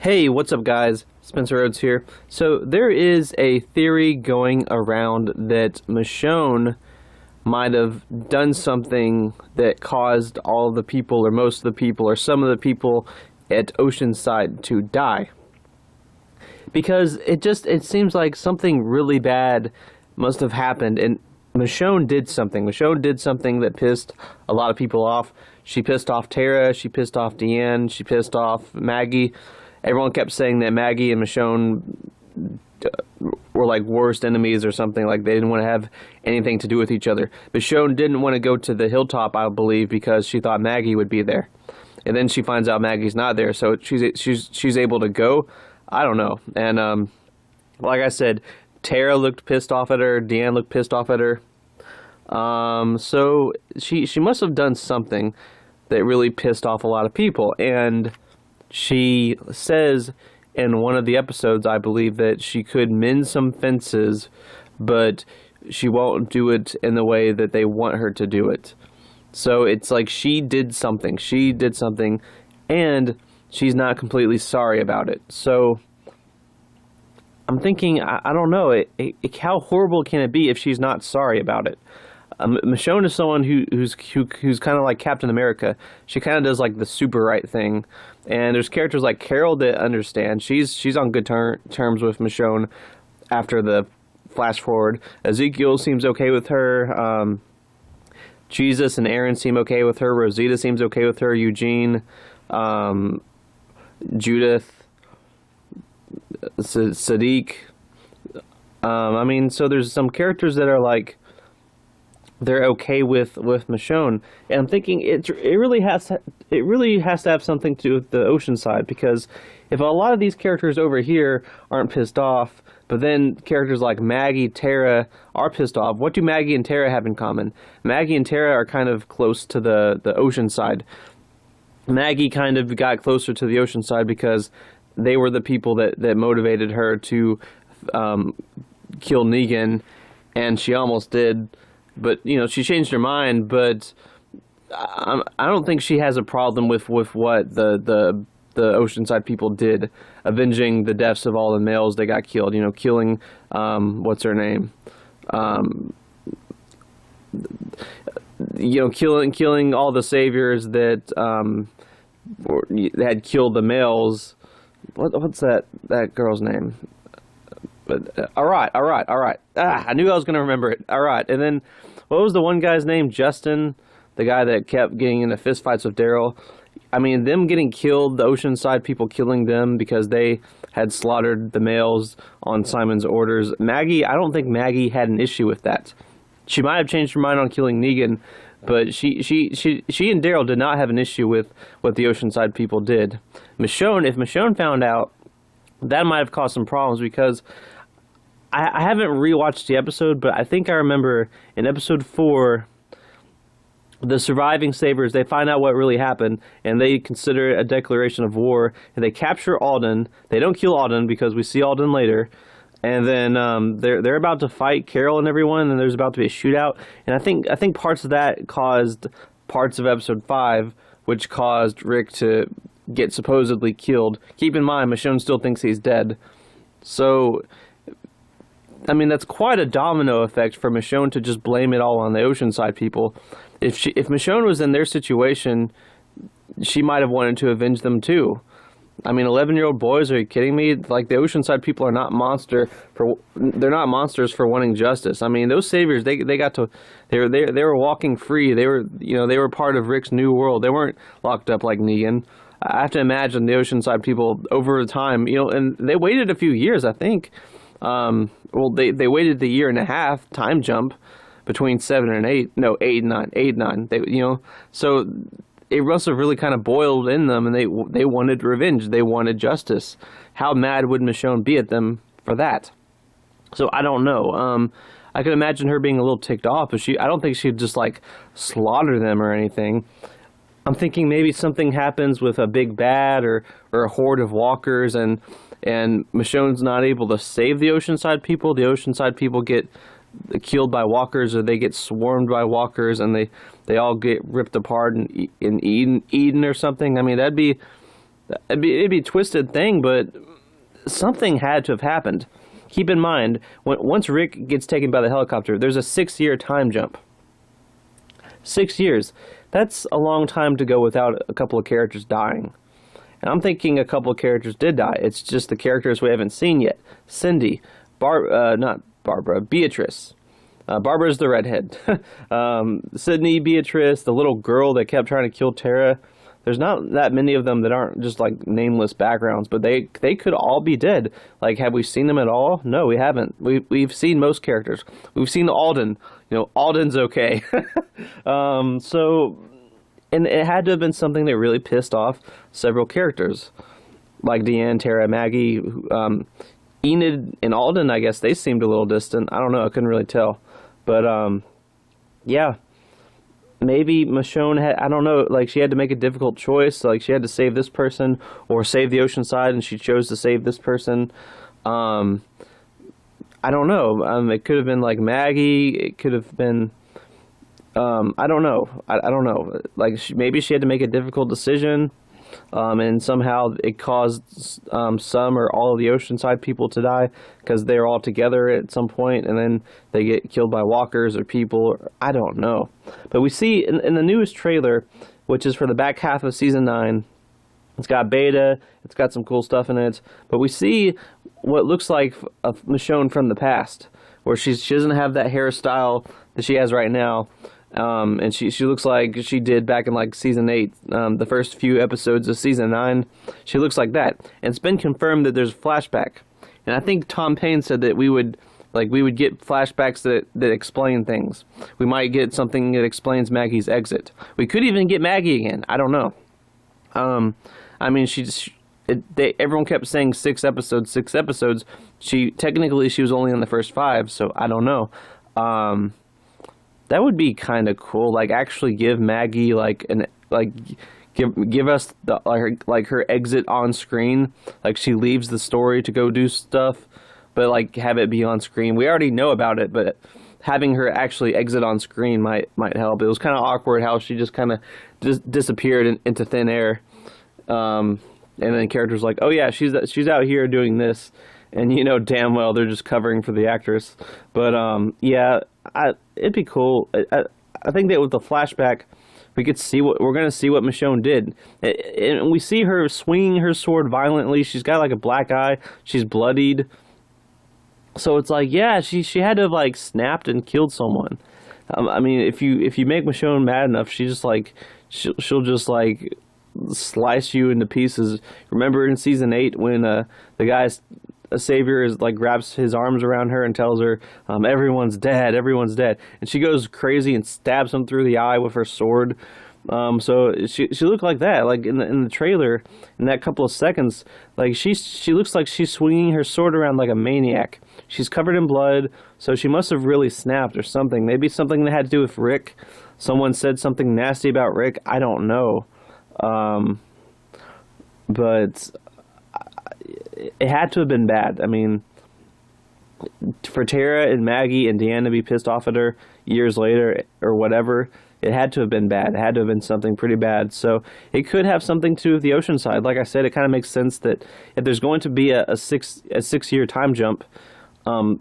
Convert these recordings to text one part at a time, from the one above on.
Hey, what's up, guys? Spencer Rhodes here. So, there is a theory going around that Michonne might have done something that caused all the people, or most of the people, or some of the people at Oceanside to die. Because it seems like something really bad must have happened, and Michonne did something. Michonne did something that pissed a lot of people off. She pissed off Tara, she pissed off Deanne, she pissed off Maggie. Everyone kept saying that Maggie and Michonne were like worst enemies or something, like they didn't want to have anything to do with each other. Michonne didn't want to go to the hilltop, I believe, because she thought Maggie would be there. And then she finds out Maggie's not there, so she's able to go. I don't know. And like I said, Tara looked pissed off at her, Deanne looked pissed off at her. So she must have done something that really pissed off a lot of people. And she says in one of the episodes, I believe, that she could mend some fences, but she won't do it in the way that they want her to do it. So it's like she did something. She did something, and she's not completely sorry about it. So I'm thinking, I don't know, how horrible can it be if she's not sorry about it? Michonne is someone who's kind of like Captain America. She kind of does like the super right thing. And there's characters like Carol that understand. She's on good terms with Michonne after the flash forward. Ezekiel seems okay with her. Jesus and Aaron seem okay with her. Rosita seems okay with her. Eugene, Judith, Sadiq. I mean, so there's some characters that are like, they're okay with Michonne, and I'm thinking it really has to have something to do with the Oceanside, because if a lot of these characters over here aren't pissed off, but then characters like Maggie, Tara are pissed off, what do Maggie and Tara have in common? Maggie and Tara are kind of close to the Oceanside. Maggie kind of got closer to the Oceanside because they were the people that motivated her to kill Negan, and she almost did. But, you know, she changed her mind, but I don't think she has a problem with what the Oceanside people did, avenging the deaths of all the males that got killed, you know, killing, what's her name? You know, killing all the saviors that had killed the males. What's that girl's name? But all right. I knew I was going to remember it. All right. And then, what was the one guy's name? Justin, the guy that kept getting into fistfights with Daryl. I mean, them getting killed, the Oceanside people killing them because they had slaughtered the males on Simon's orders. Maggie, I don't think Maggie had an issue with that. She might have changed her mind on killing Negan, but she and Daryl did not have an issue with what the Oceanside people did. Michonne, if Michonne found out, that might have caused some problems, because I haven't rewatched the episode, but I think I remember in episode 4, the surviving Sabers, they find out what really happened, and they consider it a declaration of war, and they capture Alden. They don't kill Alden, because we see Alden later, and then they're about to fight Carol and everyone, and there's about to be a shootout, and I think parts of that caused parts of episode 5, which caused Rick to get supposedly killed. Keep in mind, Michonne still thinks he's dead. So, I mean, that's quite a domino effect for Michonne to just blame it all on the Oceanside people. If Michonne was in their situation, she might have wanted to avenge them too. I mean, 11-year-old boys, are you kidding me? Like, the Oceanside people are not they're not monsters for wanting justice. I mean, those saviors, they were walking free. They were part of Rick's new world. They weren't locked up like Negan. I have to imagine the Oceanside people over time, you know, and they waited a few years, I think. They waited the year and a half time jump between 7 and 8. No, 8 and 9. They, you know, so it must have really kind of boiled in them, and they wanted revenge. They wanted justice. How mad would Michonne be at them for that? So I don't know. I can imagine her being a little ticked off, but I don't think she'd just like slaughter them or anything. I'm thinking maybe something happens with a big bad or a horde of walkers, and Michonne's not able to save the Oceanside people. The Oceanside people get killed by walkers, or they get swarmed by walkers, and they all get ripped apart and eaten or something. I mean, that'd be it'd be a twisted thing, but something had to have happened. Keep in mind, once Rick gets taken by the helicopter, there's a 6-year time jump. 6 years. That's a long time to go without a couple of characters dying. And I'm thinking a couple of characters did die. It's just the characters we haven't seen yet. Cindy, not Barbara, Beatrice. Barbara's the redhead. Sydney, Beatrice, the little girl that kept trying to kill Tara. There's not that many of them that aren't just like nameless backgrounds, but they could all be dead. Like, have we seen them at all? No, we haven't. We've seen most characters. We've seen Alden. You know, Alden's okay. And it had to have been something that really pissed off several characters, like Deanne, Tara, Maggie, Enid, and Alden. I guess they seemed a little distant. I don't know. I couldn't really tell, but yeah. Maybe Michonne had, I don't know, like she had to make a difficult choice. Like she had to save this person or save the Oceanside, and she chose to save this person. I don't know. It could have been like Maggie. It could have been, I don't know. I don't know. Like maybe she had to make a difficult decision. And somehow it caused some or all of the Oceanside people to die because they're all together at some point, and then they get killed by walkers or people. I don't know. But we see in the newest trailer, which is for the back half of Season 9, it's got Beta, it's got some cool stuff in it, but we see what looks like a Michonne from the past, where she doesn't have that hairstyle that she has right now. And she looks like she did back in like Season 8, the first few episodes of Season 9. She looks like that. And it's been confirmed that there's a flashback. And I think Tom Payne said that we would get flashbacks that explain things. We might get something that explains Maggie's exit. We could even get Maggie again. I don't know. I mean, everyone kept saying 6 episodes, 6 episodes. Technically she was only in the first 5, so I don't know. That would be kind of cool. Like actually give Maggie give us her exit on screen. Like she leaves the story to go do stuff, but like have it be on screen. We already know about it, but having her actually exit on screen might help. It was kind of awkward how she just kind of disappeared into thin air. And then characters like, oh yeah, she's out here doing this. And you know damn well they're just covering for the actress. But yeah, it'd be cool. I think that with the flashback, we're going to see what Michonne did. And we see her swinging her sword violently. She's got like a black eye. She's bloodied. So it's like, yeah, she had to have like snapped and killed someone. I mean, if you make Michonne mad enough, she just like she'll just like slice you into pieces. Remember in Season 8 when the guy's a savior is like grabs his arms around her and tells her, everyone's dead, and she goes crazy and stabs him through the eye with her sword. So she looked like that, like in the trailer, in that couple of seconds, like she looks like she's swinging her sword around like a maniac. She's covered in blood, so she must have really snapped or something. Maybe something that had to do with Rick. Someone said something nasty about Rick. I don't know, but it had to have been bad. I mean, for Tara and Maggie and Deanne to be pissed off at her years later or whatever, it had to have been bad. It had to have been something pretty bad. So it could have something to do with the Oceanside. Like I said, it kind of makes sense that if there's going to be a 6-year time jump,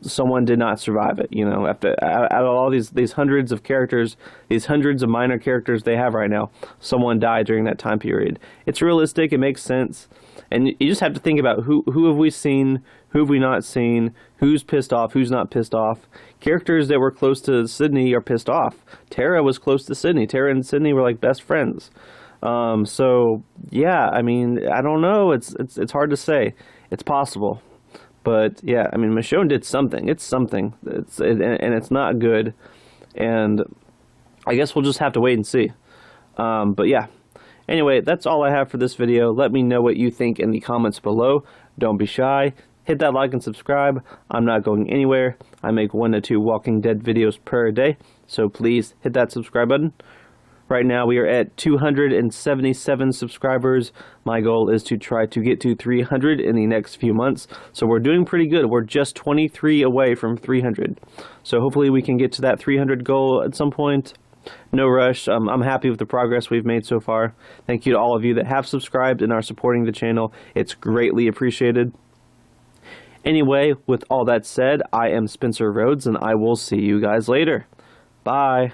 someone did not survive it. You know, out of all these hundreds of characters, these hundreds of minor characters they have right now, someone died during that time period. It's realistic. It makes sense. And you just have to think about who have we seen, who have we not seen, who's pissed off, who's not pissed off. Characters that were close to Sydney are pissed off. Tara was close to Sydney. Tara and Sydney were like best friends. So yeah, I mean, I don't know. It's hard to say. It's possible, but yeah, I mean, Michonne did something. It's something. And it's not good. And I guess we'll just have to wait and see. But yeah. Anyway, that's all I have for this video. Let me know what you think in the comments below. Don't be shy. Hit that like and subscribe. I'm not going anywhere. I make 1 to 2 Walking Dead videos per day, so please hit that subscribe button. Right now we are at 277 subscribers. My goal is to try to get to 300 in the next few months. So we're doing pretty good. We're just 23 away from 300. So hopefully we can get to that 300 goal at some point. No rush. I'm happy with the progress we've made so far. Thank you to all of you that have subscribed and are supporting the channel. It's greatly appreciated. Anyway, with all that said, I am Spencer Rhodes, and I will see you guys later. Bye.